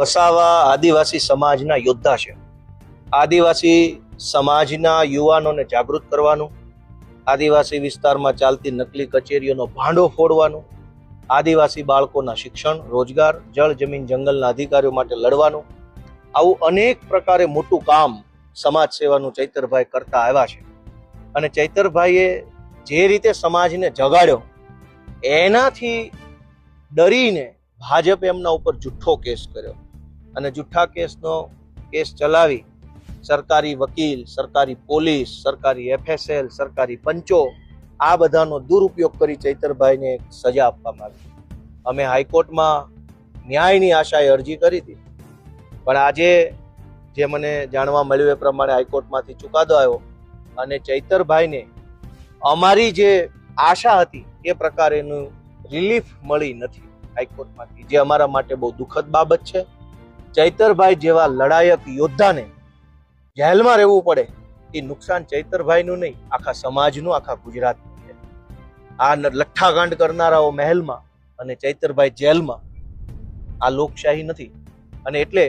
વસાવા આદિવાસી સમાજના યોદ્ધા છે. આદિવાસી સમાજના યુવાનોને જાગૃત કરવાનું, આદિવાસી વિસ્તારમાં ચાલતી નકલી કચેરીઓનો ભાંડો ફોડવાનું, આદિવાસી બાળકોના શિક્ષણ, રોજગાર, જળ, જમીન, જંગલના અધિકારીઓ માટે લડવાનું, આવું અનેક પ્રકારે મોટું કામ સમાજ સેવાનું ચૈતરભાઈ કરતા આવ્યા છે. અને ચૈતરભાઈએ જે રીતે સમાજને જગાડ્યો એનાથી ડરીને ભાજપે એમના ઉપર જુઠ્ઠો કેસ કર્યો અને જુઠ્ઠા કેસ ચલાવી સરકારી વકીલ, સરકારી પોલીસ, સરકારી FSL, સરકારી પંચો આ બધાનો દુરુપયોગ કરી ચૈતરભાઈને એક સજા આપવામાં આવી. અમે હાઈકોર્ટમાં ન્યાયની આશાએ અરજી કરી હતી, પણ આજે જે મને જાણવા મળ્યું એ પ્રમાણે હાઈકોર્ટમાંથી ચુકાદો આવ્યો અને ચૈતરભાઈને અમારી જે આશા હતી એ પ્રકારેનું રિલીફ મળી નથી હાઈકોર્ટમાંથી, જે અમારા માટે બહુ દુઃખદ બાબત છે. ચૈતરભાઈ જેવા લડાયક યોદ્ધાને જેલમાં રહેવું પડે એ નુકસાન ચૈતરભાઈનું નહીં, આખા સમાજનું, આખા ગુજરાતનું છે. આ લઠ્ઠાકાંડ કરનારાઓ મહેલમાં અને ચૈતરભાઈ જેલમાં, આ લોકશાહી નથી. અને એટલે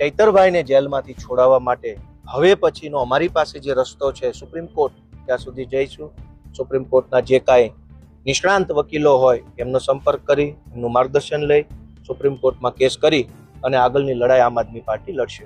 ચૈતરભાઈને જેલમાંથી છોડાવવા માટે હવે પછીનો અમારી પાસે જે રસ્તો છે સુપ્રીમ કોર્ટ, ત્યાં સુધી જઈશું. સુપ્રીમ કોર્ટના જે કાંઈ નિષ્ણાંત વકીલો હોય એમનો સંપર્ક કરી, એમનું માર્ગદર્શન લઈ સુપ્રીમ કોર્ટમાં કેસ કરી અને આગળની લડાઈ આમ આદમી પાર્ટી લડશે.